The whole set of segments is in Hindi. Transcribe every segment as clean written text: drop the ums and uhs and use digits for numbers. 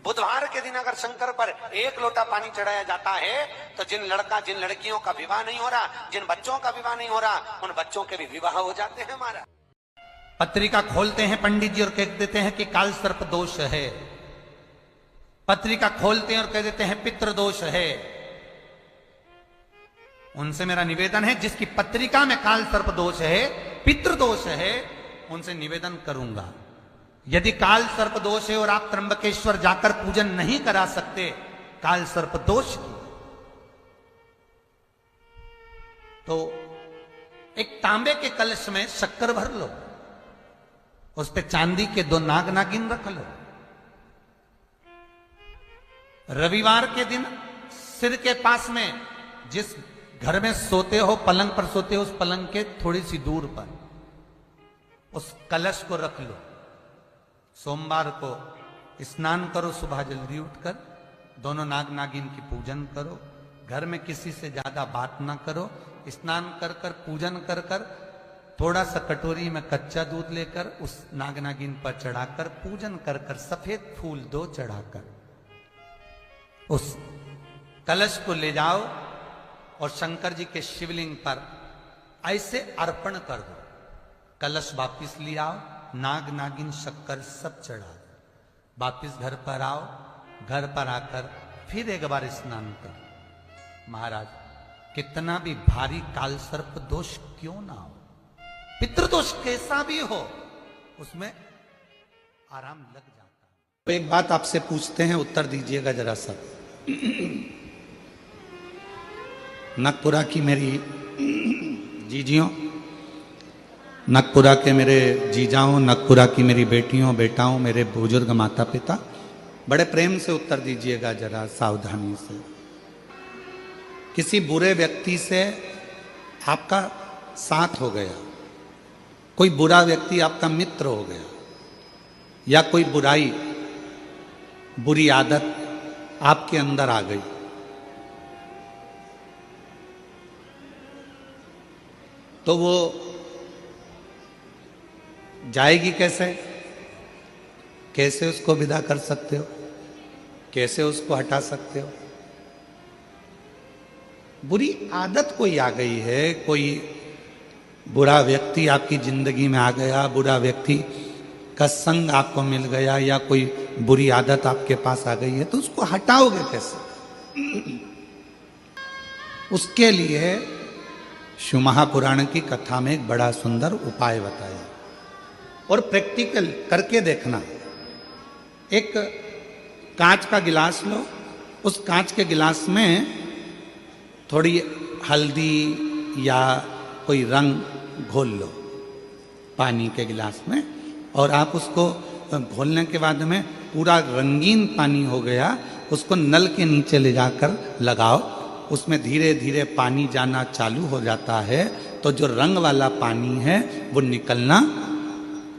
बुधवार के दिन अगर शंकर पर 1 लोटा पानी चढ़ाया जाता है तो जिन लड़कियों का विवाह नहीं हो रहा, जिन बच्चों का विवाह नहीं हो रहा, उन बच्चों के भी विवाह हो जाते हैं। हमारा पत्रिका खोलते हैं पंडित जी और कह देते हैं कि काल सर्प दोष है। पत्रिका खोलते हैं और कह देते हैं पितृ दोष है। उनसे मेरा निवेदन है, जिसकी पत्रिका में काल सर्प दोष है, पितृ दोष है, उनसे निवेदन करूंगा, यदि काल सर्प दोष है और आप त्र्यंबकेश्वर जाकर पूजन नहीं करा सकते काल सर्प दोष की, तो एक तांबे के कलश में शक्कर भर लो, उस पे चांदी के 2 नाग नागिन रख लो। रविवार के दिन सिर के पास में, जिस घर में सोते हो, पलंग पर सोते हो, उस पलंग के थोड़ी सी दूर पर उस कलश को रख लो। सोमवार को स्नान करो, सुबह जल्दी उठकर दोनों नाग नागिन की पूजन करो। घर में किसी से ज्यादा बात ना करो। स्नान कर कर पूजन कर कर थोड़ा सा कटोरी में कच्चा दूध लेकर उस नाग नागिन पर चढ़ाकर पूजन कर कर सफेद फूल 2 चढ़ाकर उस कलश को ले जाओ और शंकर जी के शिवलिंग पर ऐसे अर्पण कर दो। कलश वापिस ले आओ, नाग नागिन शक्कर सब चढ़ा दो। वापिस घर पर आओ, घर पर आकर फिर एक बार स्नान करो। महाराज, कितना भी भारी काल सर्प दोष क्यों ना हो, पितृदोष कैसा भी हो, उसमें आराम लग जाता है। तो एक बात आपसे पूछते हैं, उत्तर दीजिएगा जरा सा। नागपुरा की मेरी जीजियों, नागपुरा के मेरे जीजाओं, नागपुरा की मेरी बेटियों बेटाओं, मेरे बुजुर्ग माता पिता, बड़े प्रेम से उत्तर दीजिएगा जरा सावधानी से। किसी बुरे व्यक्ति से आपका साथ हो गया, कोई बुरा व्यक्ति आपका मित्र हो गया, या कोई बुराई, बुरी आदत आपके अंदर आ गई, तो वो जाएगी कैसे? कैसे उसको विदा कर सकते हो? कैसे उसको हटा सकते हो? बुरी आदत कोई आ गई है, कोई बुरा व्यक्ति आपकी जिंदगी में आ गया, बुरा व्यक्ति का संग आपको मिल गया, या कोई बुरी आदत आपके पास आ गई है, तो उसको हटाओगे कैसे? उसके लिए शिव महापुराण की कथा में एक बड़ा सुंदर उपाय बताया, और प्रैक्टिकल करके देखना। एक कांच का गिलास लो, उस कांच के गिलास में थोड़ी हल्दी या कोई रंग घोल लो पानी के गिलास में, और आप उसको घोलने के बाद में पूरा रंगीन पानी हो गया, उसको नल के नीचे ले जाकर लगाओ। उसमें धीरे धीरे पानी जाना चालू हो जाता है, तो जो रंग वाला पानी है वो निकलना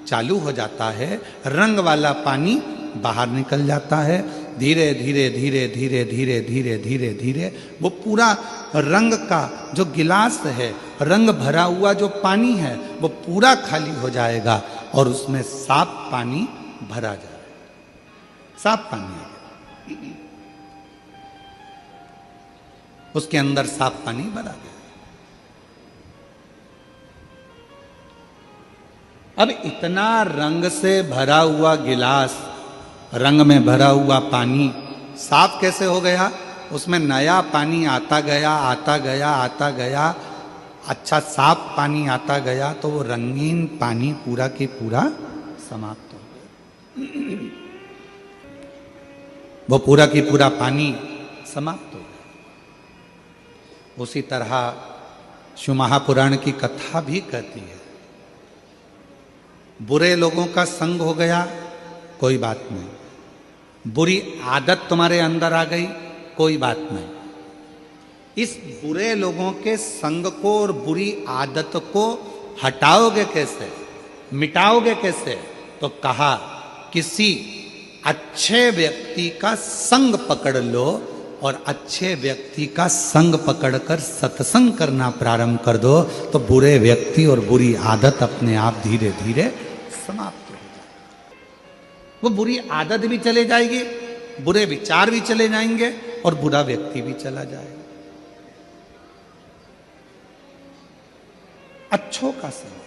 चालू हो जाता है, रंग वाला पानी बाहर निकल जाता है। धीरे धीरे धीरे धीरे धीरे धीरे धीरे धीरे वो पूरा रंग का जो गिलास है, रंग भरा हुआ जो पानी है, वो पूरा खाली हो जाएगा और उसमें साफ पानी भरा जाएगा। साफ पानी है, उसके अंदर साफ पानी भरा गया। अब इतना रंग से भरा हुआ गिलास, रंग में भरा हुआ पानी साफ कैसे हो गया? उसमें नया पानी आता गया आता गया आता गया, अच्छा साफ पानी आता गया, तो वो रंगीन पानी पूरा के पूरा समाप्त हो गया। वो पूरा की पूरा पानी समाप्त हो गया। उसी तरह शिव महापुराण की कथा भी कहती है, बुरे लोगों का संग हो गया, कोई बात नहीं, बुरी आदत तुम्हारे अंदर आ गई, कोई बात नहीं। इस बुरे लोगों के संग को और बुरी आदत को हटाओगे कैसे, मिटाओगे कैसे? तो कहा, किसी अच्छे व्यक्ति का संग पकड़ लो और अच्छे व्यक्ति का संग पकड़कर सत्संग करना प्रारंभ कर दो, तो बुरे व्यक्ति और बुरी आदत अपने आप धीरे धीरे समाप्त हो जाएगी। वो बुरी आदत भी चले जाएगी बुरे विचार भी चले जाएंगे और बुरा व्यक्ति भी चला जाएगा। अच्छों का संग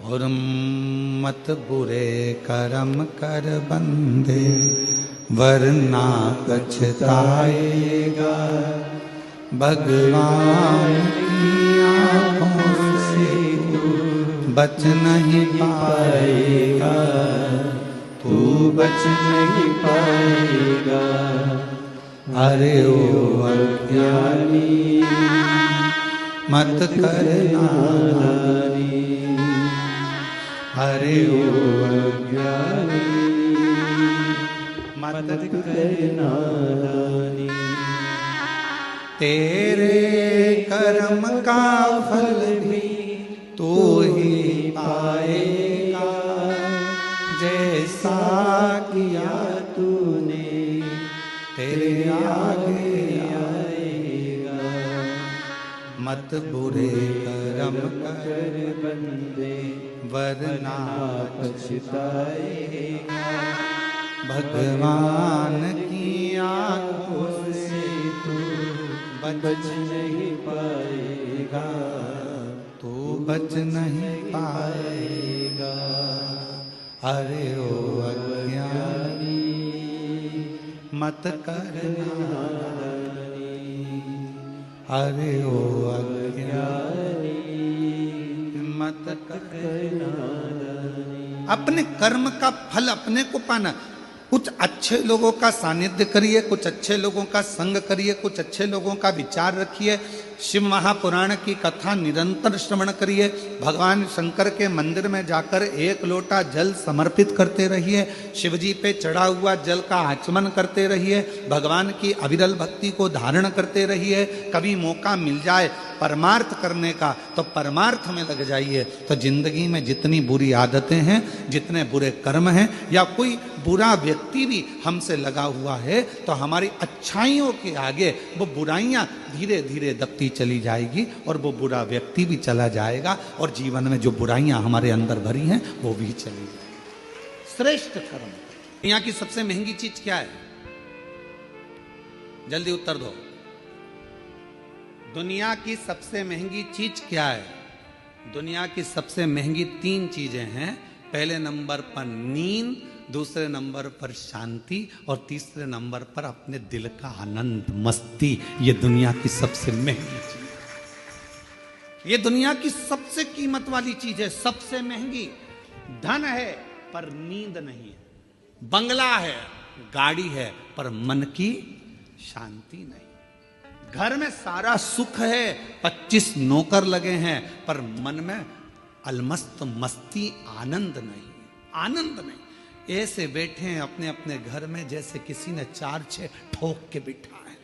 और मत बुरे कर्म कर बंदे वरना पछताएगा, भगवान की आंखों से बच नहीं पाएगा, तू बच नहीं पाएगा। अरे ओ अज्ञानी मत करना नादानी, अरे ओ अज्ञानी मत करना नादानी। तेरे कर्म का फल भी तू ही पाएगा, जैसा किया तूने तेरे आगे आएगा। मत बुरे कर्म कर बंदे वरना पछताएगा, भगवान की आंखों से तू बच नहीं पाएगा, तू बच नहीं पाएगा। अरे ओ अज्ञानी मत करना नादानी, अरे ओ अज्ञानी मत करना नादानी। अपने कर्म का फल अपने को पाना। कुछ अच्छे लोगों का सानिध्य करिए, कुछ अच्छे लोगों का संग करिए, कुछ अच्छे लोगों का विचार रखिए, शिव महापुराण की कथा निरंतर श्रवण करिए, भगवान शंकर के मंदिर में जाकर एक लोटा जल समर्पित करते रहिए, शिव जी पे चढ़ा हुआ जल का आचमन करते रहिए, भगवान की अविरल भक्ति को धारण करते रहिए। कभी मौका मिल जाए परमार्थ करने का तो परमार्थ में लग जाइए। तो जिंदगी में जितनी बुरी आदतें हैं, जितने बुरे कर्म हैं, या कोई बुरा व्यक्ति भी हमसे लगा हुआ है, तो हमारी अच्छाइयों के आगे वो बुराइयां धीरे धीरे दबती चली जाएगी और वो बुरा व्यक्ति भी चला जाएगा, और जीवन में जो बुराइयां हमारे अंदर भरी हैं वो भी चली जाएगी। श्रेष्ठ कर्म। दुनिया की सबसे महंगी चीज क्या है? जल्दी उत्तर दो। दुनिया की सबसे महंगी चीज क्या है? दुनिया की सबसे महंगी 3 चीजें हैं। पहले नंबर पर नींद, दूसरे नंबर पर शांति, और तीसरे नंबर पर अपने दिल का आनंद, मस्ती। ये दुनिया की सबसे महंगी चीज है। ये दुनिया की सबसे कीमत वाली चीज है, सबसे महंगी। धन है पर नींद नहीं है, बंगला है, गाड़ी है, पर मन की शांति नहीं। घर में सारा सुख है, 25 नौकर लगे हैं, पर मन में अलमस्त मस्ती, आनंद नहीं, आनंद नहीं। ऐसे बैठे हैं अपने अपने घर में जैसे किसी ने 4-6 ठोक के बिठा है।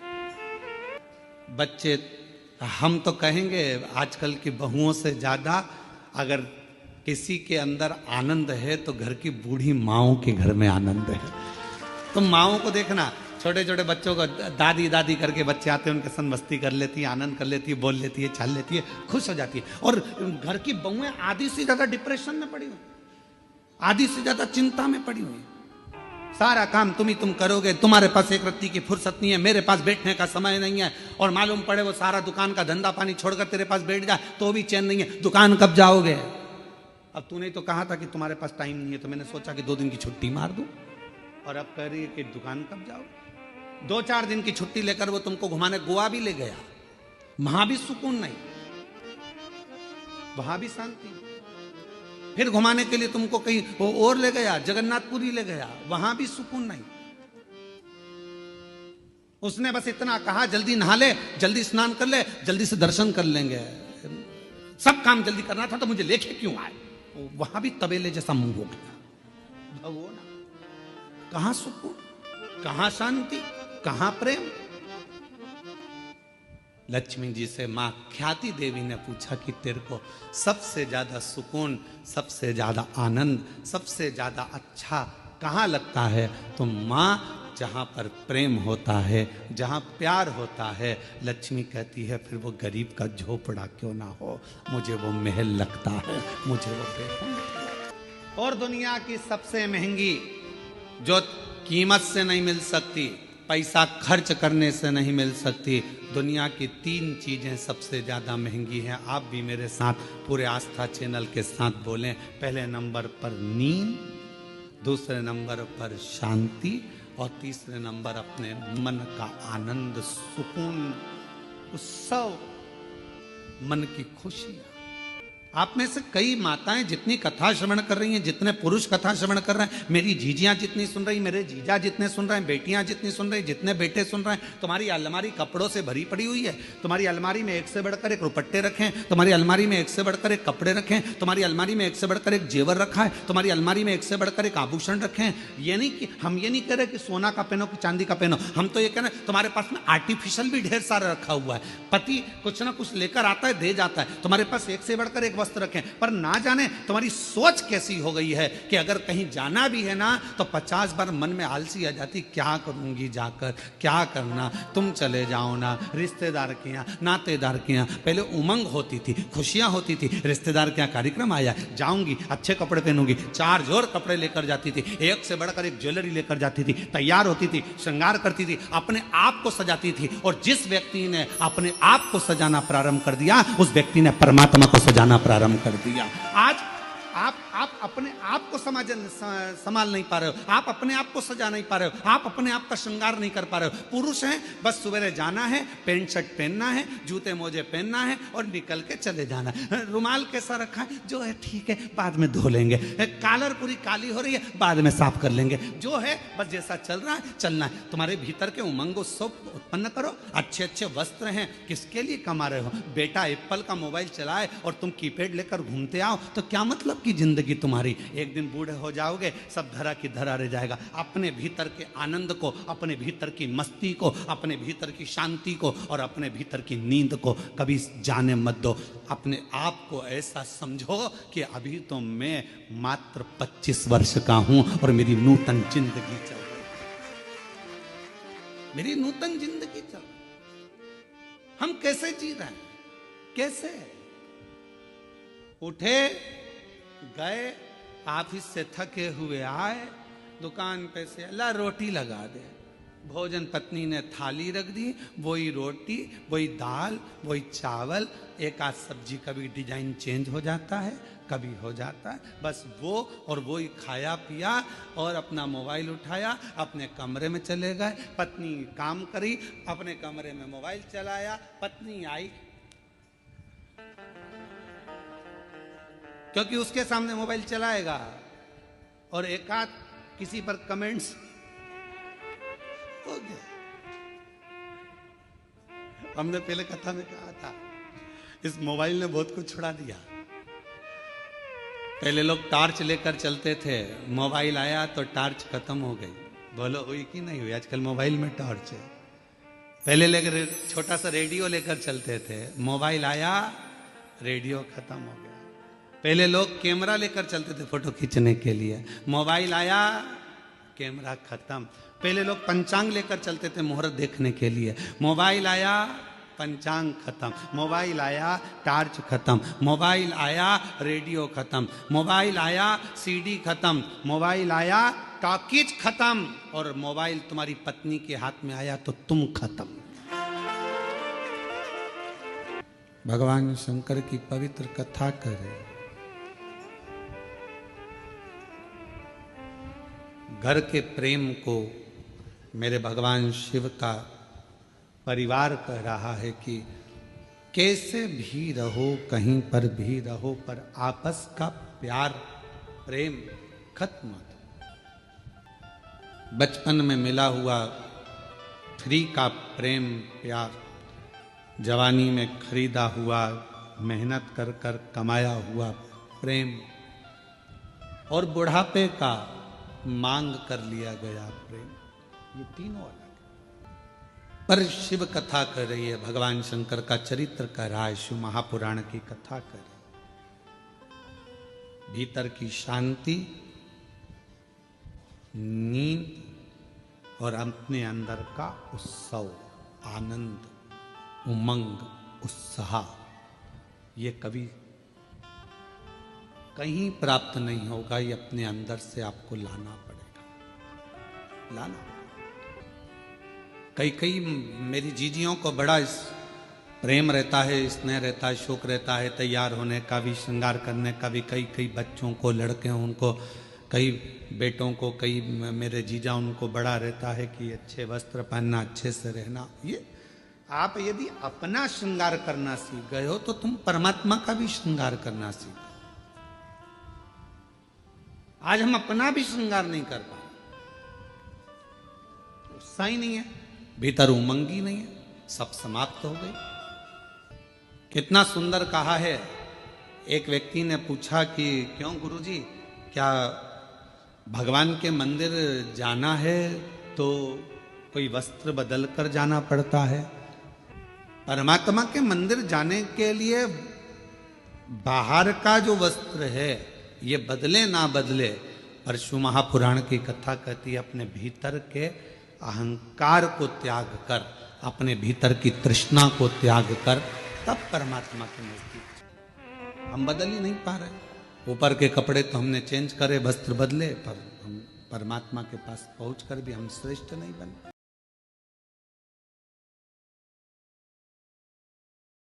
बच्चे, हम तो कहेंगे आजकल की बहुओं से ज्यादा अगर किसी के अंदर आनंद है तो घर की बूढ़ी माओं के घर में आनंद है। तो माओं को देखना, छोटे छोटे बच्चों को दादी दादी करके बच्चे आते हैं, उनके संग मस्ती कर लेती है, आनंद कर लेती है, बोल लेती है, चल लेती है, खुश हो जाती है। और घर की बहुएं आधी से ज्यादा डिप्रेशन में पड़ी हुई, आधी से ज्यादा चिंता में पड़ी हुई। सारा काम तुम करोगे, तुम्हारे पास एक रत्ती की फुर्सत नहीं है, मेरे पास बैठने का समय नहीं है, और मालूम पड़े वो सारा दुकान का धंधा पानी छोड़कर तेरे पास बैठ जाए तो भी चैन नहीं है। दुकान कब जाओगे? अब तूने तो कहा था कि तुम्हारे पास टाइम नहीं है, तो मैंने सोचा कि 2 दिन की छुट्टी मार दूं, और अब कह रही है कि दुकान कब जाओ। 2-4 दिन की छुट्टी लेकर वो तुमको घुमाने गोवा भी ले गया, वहां भी सुकून नहीं, वहां भी शांति। फिर घुमाने के लिए तुमको कहीं वो और ले गया, जगन्नाथपुरी ले गया, वहां भी सुकून नहीं। उसने बस इतना कहा, जल्दी नहा ले, जल्दी स्नान कर ले, जल्दी से दर्शन कर लेंगे, सब काम जल्दी करना था, तो मुझे लेके क्यों आए? वहां भी तबेले जैसा मुंह हो गया। वो ना, कहां सुकून, कहां शांति, कहां प्रेम। लक्ष्मी जी से मां ख्याति देवी ने पूछा कि तेरे को सबसे ज्यादा सुकून, सबसे ज्यादा आनंद, सबसे ज्यादा अच्छा कहां लगता है? तो मां, जहां पर प्रेम होता है, जहां प्यार होता है, लक्ष्मी कहती है फिर वो गरीब का झोपड़ा क्यों ना हो, मुझे वो महल लगता है, मुझे वो बेहद। और दुनिया की सबसे महंगी जो कीमत से नहीं मिल सकती, पैसा खर्च करने से नहीं मिल सकती। दुनिया की 3 चीजें सबसे ज्यादा महंगी हैं। आप भी मेरे साथ पूरे आस्था चैनल के साथ बोलें। पहले नंबर पर नींद, दूसरे नंबर पर शांति, और तीसरे नंबर अपने मन का आनंद, सुकून, उत्सव, मन की खुशियां। आप में से कई माताएं जितनी कथा श्रवण कर रही हैं, जितने पुरुष कथा श्रवण कर रहे हैं, मेरी जीजियां जितनी सुन रही, मेरे जीजा जितने सुन रहे हैं, बेटियां जितनी सुन रही, जितने बेटे सुन रहे हैं, तुम्हारी अलमारी कपड़ों से भरी पड़ी हुई है। तुम्हारी अलमारी में एक से बढ़कर एक रुपट्टे रखे हैं, तुम्हारी अलमारी में एक से बढ़कर एक कपड़े रखे हैं, तुम्हारी अलमारी में एक से बढ़कर एक जेवर रखा है, तुम्हारी अलमारी में एक से बढ़कर एक आभूषण रखे हैं। ये नहीं कि हम ये नहीं कह रहे कि सोना का पहनो कि चांदी का पहनो, हम तो ये कह रहे हैं तुम्हारे पास में आर्टिफिशियल भी ढेर सारा रखा हुआ है। पति कुछ ना कुछ लेकर आता है, दे जाता है, तुम्हारे पास एक से बढ़कर एक वस्त्र रखे, पर ना जाने तुम्हारी सोच कैसी हो गई है कि अगर कहीं जाना भी है ना तो 50 बार मन में आलसी आ जाती, क्या करूंगी जाकर, क्या करना, तुम चले जाओ ना। रिश्तेदार के यहाँ, नातेदार के यहाँ पहले उमंग होती थी, खुशियां होती थी, रिश्तेदार के यहाँ कार्यक्रम आया, जाऊंगी, अच्छे कपड़े पहनूंगी, 4 जोर कपड़े लेकर जाती थी, एक से बढ़कर एक ज्वेलरी लेकर जाती थी, तैयार होती थी, श्रृंगार करती थी, अपने आप को सजाती थी। और जिस व्यक्ति ने अपने आप को सजाना प्रारंभ कर दिया, उस व्यक्ति ने परमात्मा को सजाना प्रारंभ कर दिया। आज आप अपने आप को संभाल नहीं पा रहे हो, आप अपने आप को सजा नहीं पा रहे हो, आप अपने आप का श्रृंगार नहीं कर पा रहे हो। पुरुष हैं, बस सवेरे जाना है, पैंट शर्ट पहनना है, जूते मोजे पहनना है और निकल के चले जाना है। रुमाल कैसा रखा है, जो है ठीक है, बाद में धो लेंगे। कॉलर पूरी काली हो रही है, बाद में साफ कर लेंगे। जो है बस जैसा चल रहा है चलना है। तुम्हारे भीतर के उमंग उत्सव उत्पन्न करो। अच्छे अच्छे वस्त्र हैं, किसके लिए कमा रहे हो? बेटा एप्पल का मोबाइल चलाए और तुम कीपैड लेकर घूमते आओ तो क्या मतलब की जिंदगी तुम्हारी? एक दिन बूढ़े हो जाओगे, सब धरा की धरा रह जाएगा। अपने भीतर के आनंद को, अपने भीतर की मस्ती को, अपने भीतर की शांति को और अपने भीतर की नींद को कभी जाने मत दो। अपने आप को ऐसा समझो कि अभी तो मैं मात्र 25 वर्ष का हूं और मेरी नूतन जिंदगी चल रही है, मेरी नूतन जिंदगी चल रही है। हम कैसे जी रहे हैं? कैसे? उठे, गए, ऑफिस से थके हुए आए, दुकान पे से ला रोटी लगा दे, भोजन पत्नी ने थाली रख दी, वही रोटी, वही दाल, वही चावल, एक आध सब्जी, कभी डिजाइन चेंज हो जाता है, कभी हो जाता है, बस वो और वो ही खाया पिया और अपना मोबाइल उठाया, अपने कमरे में चले गए। पत्नी काम करी, अपने कमरे में मोबाइल चलाया, पत्नी आई क्योंकि उसके सामने मोबाइल चलाएगा और एक आध किसी पर कमेंट्स हो गया। हमने पहले कथा में कहा था, इस मोबाइल ने बहुत कुछ छुड़ा दिया। पहले लोग टॉर्च लेकर चलते थे, मोबाइल आया तो टॉर्च खत्म हो गई। बोलो हुई कि नहीं हुई? आजकल मोबाइल में टॉर्च है। पहले लेकर छोटा सा रेडियो लेकर चलते थे, मोबाइल आया, रेडियो खत्म हो गया। पहले लोग कैमरा लेकर चलते थे फोटो खींचने के लिए, मोबाइल आया, कैमरा खत्म। पहले लोग पंचांग लेकर चलते थे मुहूर्त देखने के लिए, मोबाइल आया, पंचांग खत्म। मोबाइल आया, टॉर्च खत्म। मोबाइल आया, रेडियो खत्म। मोबाइल आया, सीडी खत्म। मोबाइल आया, टॉकीज खत्म। और मोबाइल तुम्हारी पत्नी के हाथ में आया तो तुम खत्म। भगवान शंकर की पवित्र कथा करें। घर के प्रेम को मेरे भगवान शिव का परिवार कह रहा है कि कैसे भी रहो, कहीं पर भी रहो, पर आपस का प्यार प्रेम खत्म मत। बचपन में मिला हुआ फ्री का प्रेम प्यार, जवानी में खरीदा हुआ, मेहनत कर कर कमाया हुआ प्रेम, और बुढ़ापे का मांग कर लिया गया प्रेम, ये तीनों अलग है। पर शिव कथा कर रही है, भगवान शंकर का चरित्र कह रहा है, शिव महापुराण की कथा कर रही है। भीतर की शांति, नींद और अपने अंदर का उत्सव, आनंद, उमंग, उत्साह, ये कभी कहीं प्राप्त नहीं होगा, ये अपने अंदर से आपको लाना पड़ेगा। लाना। कई कई मेरी जीजियों को बड़ा इस प्रेम रहता है, स्नेह रहता है, शौक रहता है तैयार होने का भी, श्रृंगार करने का भी। कई कई बच्चों को, लड़के हैं उनको, कई बेटों को, कई मेरे जीजा उनको बड़ा रहता है कि अच्छे वस्त्र पहनना, अच्छे से रहना। ये आप यदि अपना श्रृंगार करना सीख गए हो तो तुम परमात्मा का भी श्रृंगार करना सीखो। आज हम अपना भी श्रृंगार नहीं कर पा रहे, उत्साह ही नहीं है, भीतर उमंग ही नहीं है, सब समाप्त हो गई। कितना सुंदर कहा है। एक व्यक्ति ने पूछा कि क्यों गुरुजी, क्या भगवान के मंदिर जाना है तो कोई वस्त्र बदल कर जाना पड़ता है? परमात्मा के मंदिर जाने के लिए बाहर का जो वस्त्र है ये बदले ना बदले, परशु महापुराण की कथा कहती है अपने भीतर के अहंकार को त्याग कर, अपने भीतर की तृष्णा को त्याग कर, तब परमात्मा के नजदीक। हम बदल ही नहीं पा रहे। ऊपर के कपड़े तो हमने चेंज करे, वस्त्र बदले, पर हम परमात्मा के पास पहुंचकर भी हम श्रेष्ठ नहीं बने।